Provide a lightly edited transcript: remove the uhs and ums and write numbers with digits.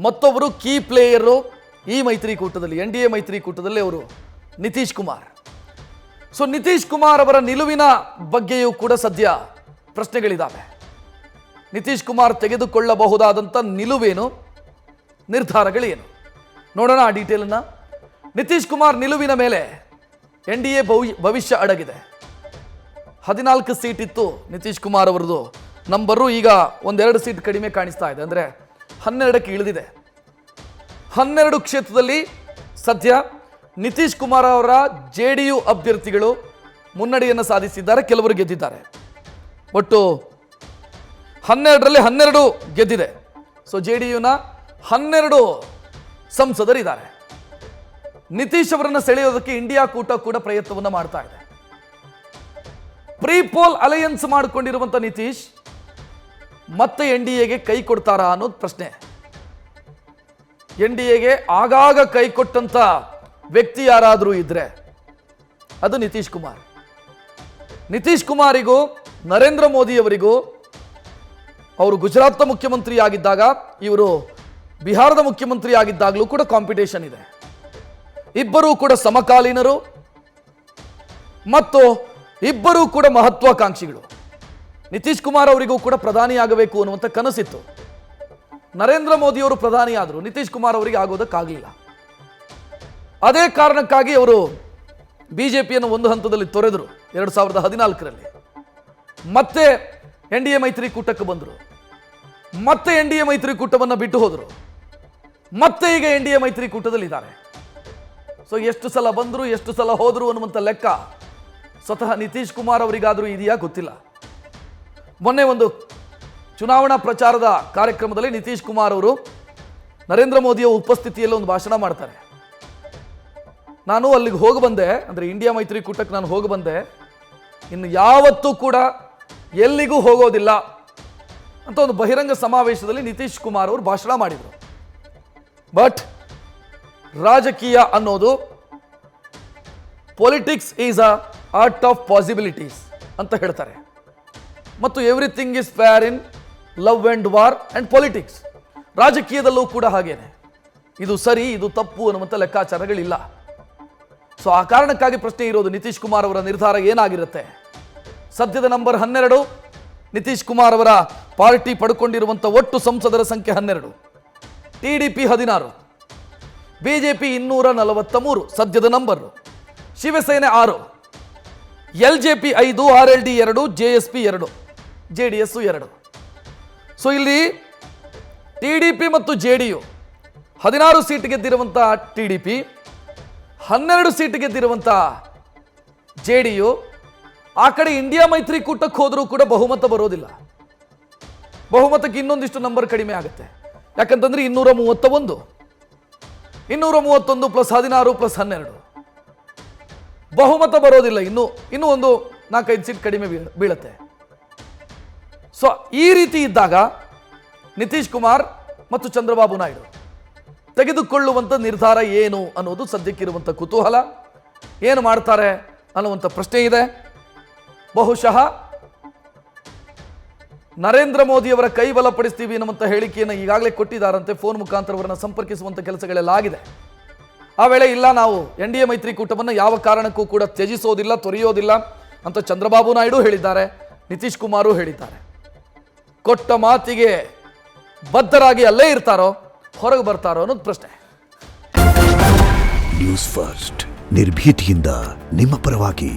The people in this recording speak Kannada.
ಮತ್ತೊಬ್ಬರು ಕೀ ಪ್ಲೇಯರು ಈ ಮೈತ್ರಿಕೂಟದಲ್ಲಿ, NDA ಮೈತ್ರಿಕೂಟದಲ್ಲಿ ಅವರು ನಿತೀಶ್ ಕುಮಾರ್. ಸೊ ನಿತೀಶ್ ಕುಮಾರ್ ಅವರ ನಿಲುವಿನ ಬಗ್ಗೆಯೂ ಕೂಡ ಸದ್ಯ ಪ್ರಶ್ನೆಗಳಿದ್ದಾವೆ. ನಿತೀಶ್ ಕುಮಾರ್ ತೆಗೆದುಕೊಳ್ಳಬಹುದಾದಂಥ ನಿಲುವೇನು, ನಿರ್ಧಾರಗಳೇನು ನೋಡೋಣ ಆ ಡೀಟೇಲನ್ನು. ನಿತೀಶ್ ಕುಮಾರ್ ನಿಲುವಿನ ಮೇಲೆ NDA ಭವಿಷ್ಯ ಅಡಗಿದೆ. 14 ಸೀಟ್ ಇತ್ತು ನಿತೀಶ್ ಕುಮಾರ್ ಅವರದು ನಂಬರು, ಈಗ ಒಂದೆರಡು ಸೀಟ್ ಕಡಿಮೆ ಕಾಣಿಸ್ತಾ ಇದೆ, ಅಂದರೆ 12ಕ್ಕೆ ಇಳಿದಿದೆ. 12 ಕ್ಷೇತ್ರದಲ್ಲಿ ಸದ್ಯ ನಿತೀಶ್ ಕುಮಾರ್ ಅವರ JDU ಅಭ್ಯರ್ಥಿಗಳು ಮುನ್ನಡೆಯನ್ನು ಸಾಧಿಸಿದ್ದಾರೆ, ಕೆಲವರು ಗೆದ್ದಿದ್ದಾರೆ. ಒಟ್ಟು 12ರಲ್ಲಿ 12 ಗೆದ್ದಿದೆ. ಸೊ JDUನ 12 ಸಂಸದರಿದ್ದಾರೆ. ನಿತೀಶ್ ಅವರನ್ನು ಸೆಳೆಯೋದಕ್ಕೆ ಇಂಡಿಯಾ ಕೂಟ ಕೂಡ ಪ್ರಯತ್ನವನ್ನು ಮಾಡ್ತಾ ಇದೆ. ಪ್ರೀಪೋಲ್ ಅಲಯನ್ಸ್ ಮಾಡಿಕೊಂಡಿರುವಂಥ ನಿತೀಶ್ ಮತ್ತೆ NDAಗೆ ಕೈ ಕೊಡ್ತಾರಾ ಅನ್ನೋದು ಪ್ರಶ್ನೆ. NDAಗೆ ಆಗಾಗ ಕೈ ಕೊಟ್ಟಂತ ವ್ಯಕ್ತಿ ಯಾರಾದರೂ ಇದ್ರೆ ಅದು ನಿತೀಶ್ ಕುಮಾರ್. ನಿತೀಶ್ ಕುಮಾರಿಗೂ ನರೇಂದ್ರ ಮೋದಿ ಅವರಿಗೂ ಅವರು ಗುಜರಾತ್ನ ಮುಖ್ಯಮಂತ್ರಿ ಆಗಿದ್ದಾಗ, ಇವರು ಬಿಹಾರದ ಮುಖ್ಯಮಂತ್ರಿ ಆಗಿದ್ದಾಗಲೂ ಕೂಡ ಕಾಂಪಿಟೇಷನ್ ಇದೆ. ಇಬ್ಬರೂ ಕೂಡ ಸಮಕಾಲೀನರು ಮತ್ತು ಇಬ್ಬರೂ ಕೂಡ ಮಹತ್ವಾಕಾಂಕ್ಷಿಗಳು. ನಿತೀಶ್ ಕುಮಾರ್ ಅವರಿಗೂ ಕೂಡ ಪ್ರಧಾನಿಯಾಗಬೇಕು ಅನ್ನುವಂಥ ಕನಸಿತ್ತು. ನರೇಂದ್ರ ಮೋದಿ ಅವರು ಪ್ರಧಾನಿ ಆದರು, ನಿತೀಶ್ ಕುಮಾರ್ ಅವರಿಗೆ ಆಗೋದಕ್ಕಾಗಲಿಲ್ಲ. ಅದೇ ಕಾರಣಕ್ಕಾಗಿ ಅವರು ಬಿಜೆಪಿಯನ್ನು ಒಂದು ಹಂತದಲ್ಲಿ ತೊರೆದರು 2014ರಲ್ಲಿ. ಮತ್ತೆ NDA ಮೈತ್ರಿಕೂಟಕ್ಕೆ ಬಂದರು, ಮತ್ತೆ NDA ಮೈತ್ರಿಕೂಟವನ್ನು ಬಿಟ್ಟು ಹೋದರು, ಮತ್ತೆ ಈಗ NDA ಮೈತ್ರಿಕೂಟದಲ್ಲಿದ್ದಾರೆ. ಸೊ ಎಷ್ಟು ಸಲ ಬಂದರು, ಎಷ್ಟು ಸಲ ಹೋದರು ಅನ್ನುವಂಥ ಲೆಕ್ಕ ಸ್ವತಃ ನಿತೀಶ್ ಕುಮಾರ್ ಅವರಿಗಾದರೂ ಇದೆಯಾ ಗೊತ್ತಿಲ್ಲ. ಮೊನ್ನೆ ಒಂದು ಚುನಾವಣಾ ಪ್ರಚಾರದ ಕಾರ್ಯಕ್ರಮದಲ್ಲಿ ನಿತೀಶ್ ಕುಮಾರ್ ಅವರು ನರೇಂದ್ರ ಮೋದಿಯ ಉಪಸ್ಥಿತಿಯಲ್ಲಿ ಒಂದು ಭಾಷಣ ಮಾಡ್ತಾರೆ. ನಾನು ಅಲ್ಲಿಗೆ ಹೋಗಿ ಬಂದೆ, ಅಂದರೆ ಇಂಡಿಯಾ ಮೈತ್ರಿಕೂಟಕ್ಕೆ ನಾನು ಹೋಗಿ ಬಂದೆ, ಇನ್ನು ಯಾವತ್ತೂ ಕೂಡ ಎಲ್ಲಿಗೂ ಹೋಗೋದಿಲ್ಲ ಅಂತ ಒಂದು ಬಹಿರಂಗ ಸಮಾವೇಶದಲ್ಲಿ ನಿತೀಶ್ ಕುಮಾರ್ ಅವರು ಭಾಷಣ ಮಾಡಿದರು. ಬಟ್ ರಾಜಕೀಯ ಅನ್ನೋದು politics is a art of possibilities ಅಂತ ಹೇಳ್ತಾರೆ. ಮತ್ತು everything is fair in love and war and politics. ರಾಜಕೀಯದಲ್ಲೂ ಕೂಡ ಹಾಗೇನೆ, ಇದು ಸರಿ ಇದು ತಪ್ಪು ಅನ್ನುವಂಥ ಲೆಕ್ಕಾಚಾರಗಳಿಲ್ಲ. ಸೊ ಆ ಕಾರಣಕ್ಕಾಗಿ ಪ್ರಶ್ನೆ ಇರೋದು ನಿತೀಶ್ ಕುಮಾರ್ ಅವರ ನಿರ್ಧಾರ ಏನಾಗಿರುತ್ತೆ. ಸದ್ಯದ ನಂಬರ್ 12, ನಿತೀಶ್ ಕುಮಾರ್ ಅವರ ಪಾರ್ಟಿ ಪಡ್ಕೊಂಡಿರುವಂಥ ಒಟ್ಟು ಸಂಸದರ ಸಂಖ್ಯೆ 12, TDP 16, BJP 243 ಸದ್ಯದ number, Shiv Sena 6, LJP 5, RLD 2, JSP 2, JDS 2. So ಇಲ್ಲಿ TDP ಮತ್ತು JDU 16 ಸೀಟ್ ಗೆದ್ದಿರುವಂಥ TDP, 12 ಸೀಟ್ ಗೆದ್ದಿರುವಂಥ JDU. ಆ ಕಡೆ ಇಂಡಿಯಾ ಮೈತ್ರಿಕೂಟಕ್ಕೆ ಹೋದರೂ ಕೂಡ ಬಹುಮತ ಬರೋದಿಲ್ಲ. ಬಹುಮತಕ್ಕೆ ಇನ್ನೊಂದಿಷ್ಟು ನಂಬರ್ ಕಡಿಮೆ ಆಗುತ್ತೆ. ಯಾಕಂತಂದ್ರೆ 231 ಪ್ಲಸ್ 16 ಪ್ಲಸ್ 12 ಬಹುಮತ ಬರೋದಿಲ್ಲ. ಇನ್ನೂ ಒಂದು 4-5 ಸೀಟ್ ಕಡಿಮೆ ಬೀಳುತ್ತೆ. ಸೊ ಈ ರೀತಿ ಇದ್ದಾಗ ನಿತೀಶ್ ಕುಮಾರ್ ಮತ್ತು ಚಂದ್ರಬಾಬು ನಾಯ್ಡು ತೆಗೆದುಕೊಳ್ಳುವಂಥ ನಿರ್ಧಾರ ಏನು ಅನ್ನೋದು ಸದ್ಯಕ್ಕಿರುವಂಥ ಕುತೂಹಲ. ಏನು ಮಾಡ್ತಾರೆ ಅನ್ನುವಂಥ ಪ್ರಶ್ನೆ ಇದೆ. ಬಹುಶಃ ನರೇಂದ್ರ ಮೋದಿ ಅವರ ಕೈ ಬಲಪಡಿಸ್ತೀವಿ ಅನ್ನುವಂಥ ಹೇಳಿಕೆಯನ್ನು ಈಗಾಗಲೇ ಕೊಟ್ಟಿದ್ದಾರಂತೆ. ಫೋನ್ ಮುಖಾಂತರ ಅವರನ್ನು ಸಂಪರ್ಕಿಸುವಂಥ ಕೆಲಸಗಳೆಲ್ಲ ಆಗಿದೆ. ಆ ವೇಳೆ ಇಲ್ಲ, ನಾವು NDA ಮೈತ್ರಿಕೂಟವನ್ನು ಯಾವ ಕಾರಣಕ್ಕೂ ಕೂಡ ತ್ಯಜಿಸೋದಿಲ್ಲ, ತೊರೆಯೋದಿಲ್ಲ ಅಂತ ಚಂದ್ರಬಾಬು ನಾಯ್ಡು ಹೇಳಿದ್ದಾರೆ, ನಿತೀಶ್ ಕುಮಾರು ಹೇಳಿದ್ದಾರೆ. ಕೊಟ್ಟ ಮಾತಿಗೆ ಬದ್ಧರಾಗಿ ಅಲ್ಲೇ ಇರ್ತಾರೋ ಹೊರಗೆ ಬರ್ತಾರೋ ಅನ್ನೋದು ಪ್ರಶ್ನೆ. ನ್ಯೂಸ್ ಫಸ್ಟ್, ನಿರ್ಭೀತಿಯಿಂದ ನಿಮ್ಮ ಪರವಾಗಿ.